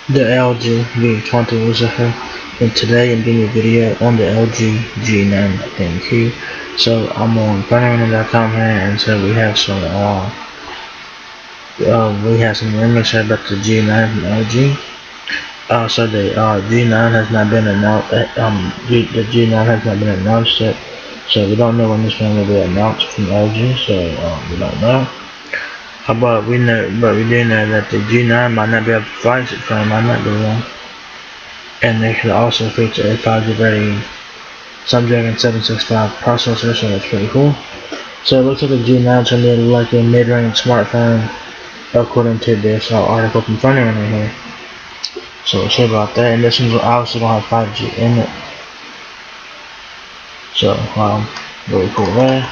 The LG V20 Lucifer, and today I'm doing a video on the LG G9 10Q. So I'm on PhoneArena.com here, and so we have some rumors here about the G9 from LG. So the G9 has not been announced. The G9 has not been announced yet, so we don't know when this phone will be announced from LG. So we don't know. But we do know that the G9 might not be a flagship phone, might not be one. And they could also feature a 5G ready Snapdragon 765 processor, so that's pretty cool. So it looks like the G9 is going to be like a mid-range smartphone, according to this article from PhoneArena here. So we'll see about that, and this one's obviously going to have 5G in it. So, really cool there.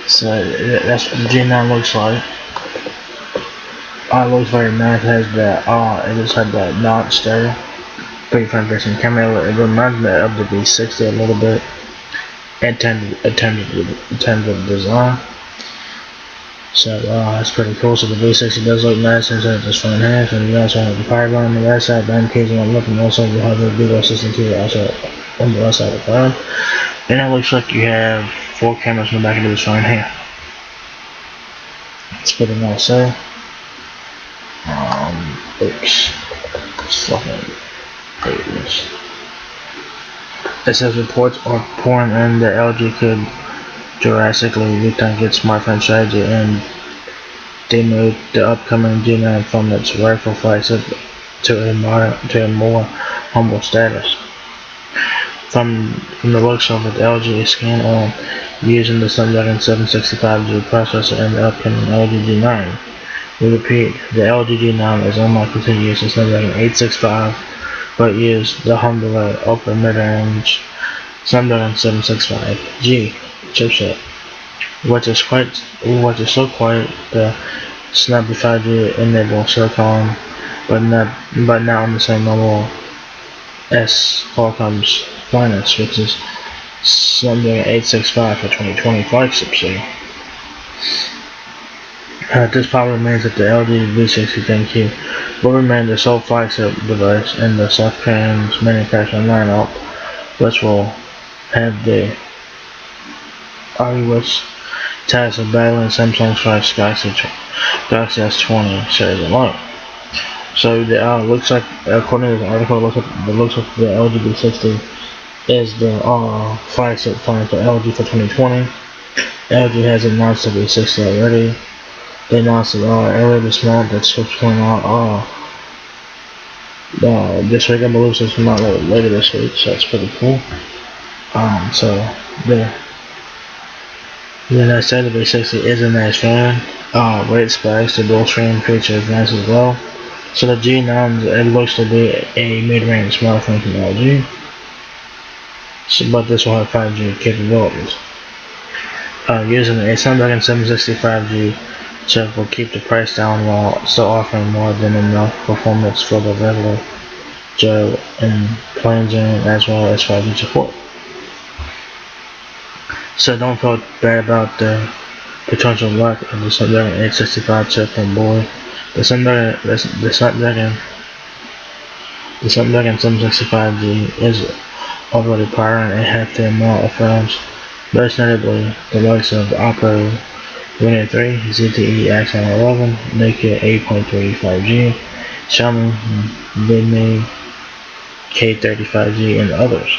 So that's what the G9 looks like. It looks very nice. It has that, it just had that notch there. Pretty front facing camera. It reminds me of the V60 a little bit. In terms of design. So that's pretty cool. So the V60 does look nice inside this front half, and you also have the power button on the right side, band keys on the left, and also you have the Google Assistant key also on the right side of the phone. And it looks like you have 4 cameras in the back of this phone here. It's pretty nice there. Oops. It's fucking crazy. It says reports are pouring in that LG could drastically rethink its smartphone strategy and demote the upcoming G9 from its rightful flagship to a more humble status. From the looks of it, LG is scan on using the Snapdragon 765G processor and the upcoming LG G9. We repeat, the LG G9 is unlikely to use the Snapdragon 865, but use the humbler upper mid-range Snapdragon 765G chipset, which is so quiet the Snapdragon 5G enable Silicon, but not on the same level as Qualcomm's finest, which is Snapdragon 865 for 2020 flagship. This power remains that the LG V60 10Q will remain the sole flagship device in the South Korean's manufacturing lineup, which will have the arduous task of battling Samsung's Galaxy S20 series alone. So looks like, according to the article, it looks like the LG V60 is the flagship phone for LG for 2020. LG has announced the V60 already. They announced it earlier this month that chips coming out this week. I believe it's coming out later this week, so it's pretty cool. So then I said the V60 is a nice phone. Great specs, the dual screen feature is nice as well. So the G9, it looks to be a mid-range smartphone from LG. But this will have 5G capabilities. Using a Snapdragon 765G chip will keep the price down while still offering more than enough performance for the regular Joe and plain Jane, as well as 5G support. So don't feel bad about the potential lack of the Snapdragon 865 chip on board. The Snapdragon 765G is already powering a half the amount of phones, most notably the likes of Oppo Reno 3, ZTE Axon 11, Nokia 8.3 5G, Xiaomi Redmi K35G, and others.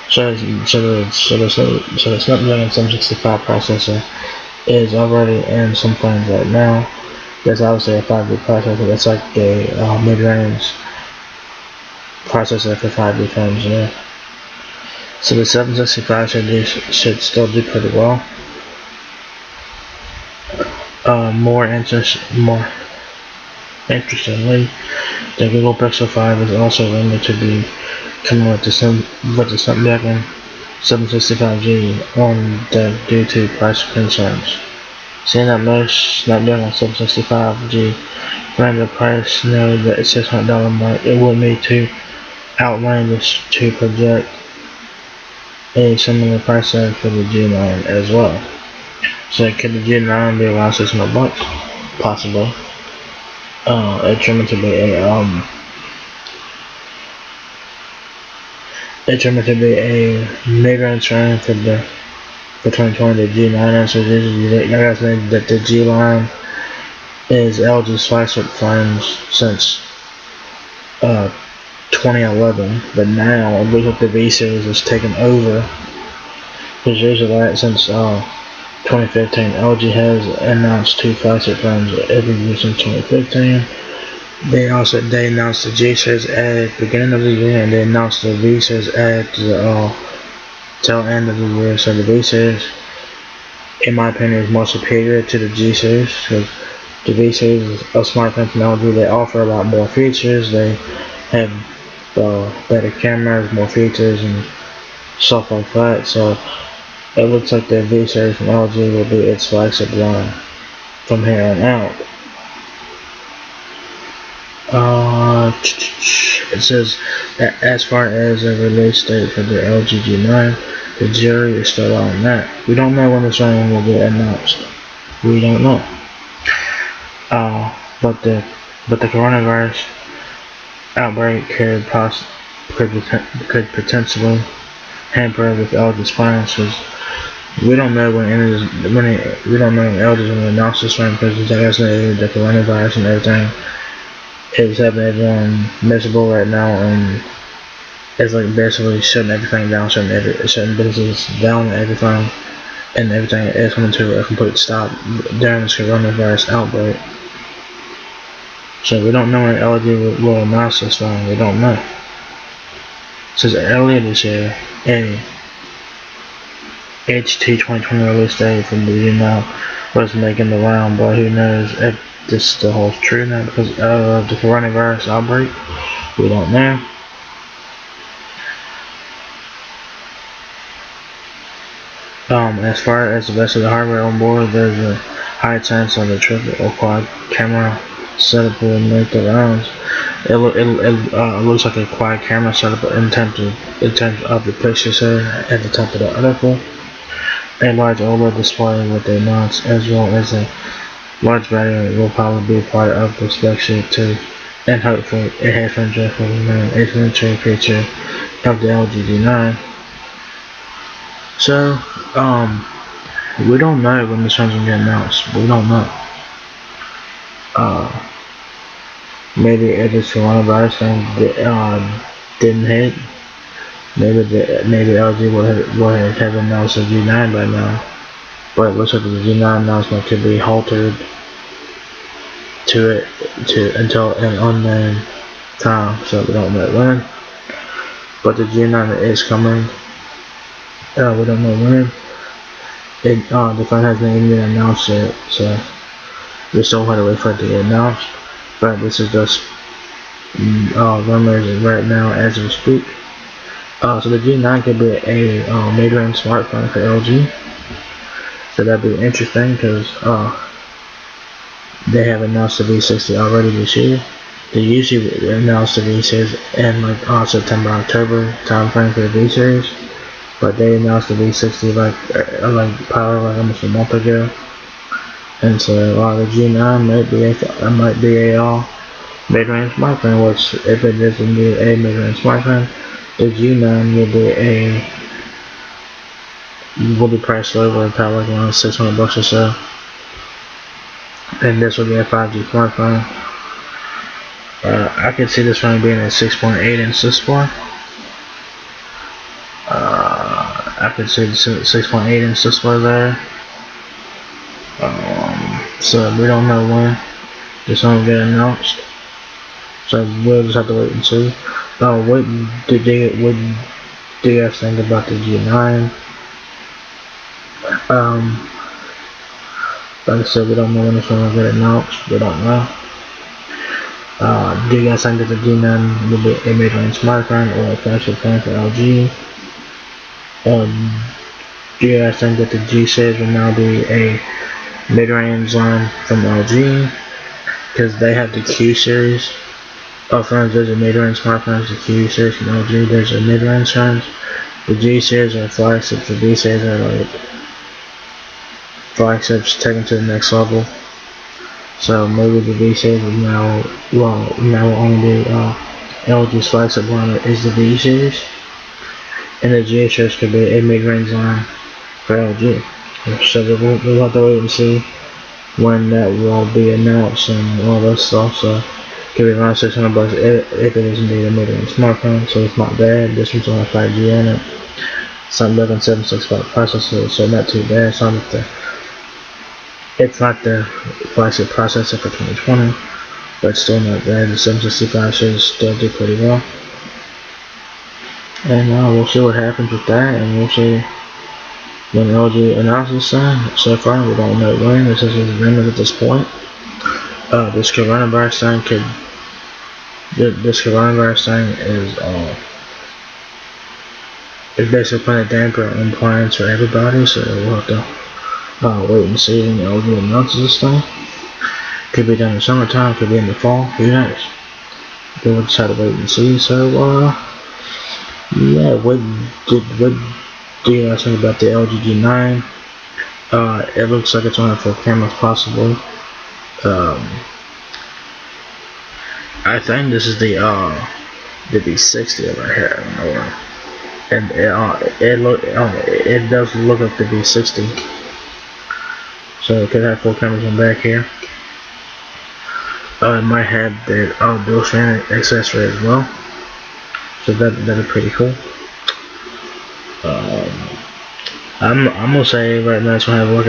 So the Snapdragon 765 processor is already in some phones right now. There's obviously a 5G processor. That's like a mid-range processor for 5G phones. Yeah. So the 765 should still do pretty well. More interestingly, the Google Pixel 5 is also rumored to be coming with the Snapdragon 765G on deck due to price concerns. Seeing that most Snapdragon 765G branded price near the $600 mark, it would be too outlandish to project a similar price tag for the G9 as well. So could the G9 be around $600? Possibly. It's rumored to be a mid-range phone for 2020. The G9. So you guys know that the G line is LG's flagship phones since 2011, but now it looks like the V series is taking over. Because usually that since 2015, LG has announced 2 flagship phones every year since 2015. They announced the G series at the beginning of the year, and they announced the V series at the tail end of the year. So the V series, in my opinion, is more superior to the G series, because the V series is a smartphone from LG. They offer a lot more features. They have better cameras, more features, and stuff like that. So it looks like the V series from LG will be its flagship line from here on out. It says that as far as a release date for the LG G9, the jury is still on that. We don't know when the phone will get announced. We don't know. But the coronavirus outbreak could potentially hamper with LG's plans, because we don't know when LG is going to announce this phone, because you guys know the coronavirus and everything is having everyone miserable right now, and it's like basically shutting everything down, shutting businesses down and everything is coming to a complete stop during this coronavirus outbreak. So we don't know when LG will announce this phone. We don't know. Since earlier this year, a HT 2020 release date from the G9 was making the round, but who knows if this still holds true now because of the coronavirus outbreak. We don't know. As far as the rest of the hardware on board, there's a high chance of a triple or quad camera setup will make the rounds. It looks like a quad camera setup in terms of the pictures here at the top of the article. A large OLED display with a notch, as well as a large battery, will probably be part of the spec sheet too, and hopefully it has been just for a signature feature of the LG G9. So, we don't know when this one's gonna get announced. We don't know. Maybe if this coronavirus thing didn't hit, maybe LG would have announced the G9 by now. But it looks like the G9 announcement could be halted until an unknown time. So we don't know when. But the G9 is coming. We don't know when. The phone hasn't even been announced yet, so we still have to wait for it to get announced. But this is just rumors right now as we speak. So the G9 could be a mid-range smartphone for LG. So that'd be interesting because they have announced the V60 already this year. They usually announce the V series in like September, October timeframe for the V series, but they announced the V60 probably almost a month ago. And so the G9 might be a mid-range smartphone, which if it is indeed a mid-range smartphone, the G9 will be priced lower, probably around $600 or so. And this will be a 5G smartphone. I could see this phone being a 6.8 inch display. I could see the 6.8 inch display there. So we don't know when this one will get announced. So we'll just have to wait and see. What do you guys think about the G9? Like I said, we don't know when this one will get announced. We don't know. Do you guys think that the G9 will be a mid-range smartphone or a flagship phone for LG? Do you guys think that the G series will now be a mid-range line from LG? Because they have the Q series of phones. There's a mid-range smartphones, the Q series from LG. There's a mid-range phones. The G series are flagships, the B series are like flagships taken to the next level. So maybe the B series is now only LG's flagship line is the B series, and the G series could be a mid-range line for LG. So we'll have to wait and see when that will be announced and all that stuff. So it could be around $600 if it is indeed a mid-range smartphone. So it's not bad. This one's only 5G in it. Snapdragon 765 processor, so not too bad. It's not the flagship processor for 2020, but still not bad. The 765 should still do pretty well. And we'll see what happens with that, and we'll see when LG announces that. So far, we don't know when. This is rumors at this point. This coronavirus thing is basically putting a damper on plans for everybody. So we'll have to wait and see when LG announces this thing. Could be done in the summertime, could be in the fall. Who knows? We'll just have to wait and see. So yeah, what do you guys think about the LG G9? It looks like it's only 4 cameras possibly. I think this is the B60 right here, and it does look like the B60. So it could have 4 cameras in back here. It might have that dual strand accessory as well. So that'd be pretty cool. I'm gonna say right now it's gonna have like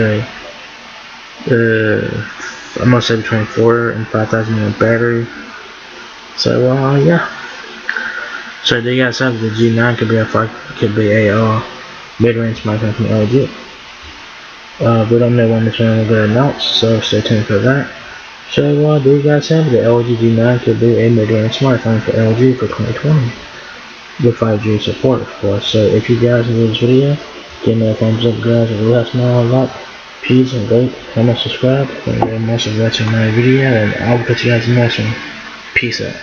I'm gonna say between 4 and 5,000 mAh battery. So yeah. So there you guys have the G9 could be a mid-range smartphone from LG. We don't know when this one will get announced, so stay tuned for that. So there you guys have the LG G9 could be a mid-range smartphone for LG for 2020 with 5G support, of course. So if you guys enjoyed this video, give me a thumbs up, guys. It really helps me out a lot. Please and rate, comment, subscribe. Thank you very much for watching my video, and I'll catch you guys in the next one. Peace out.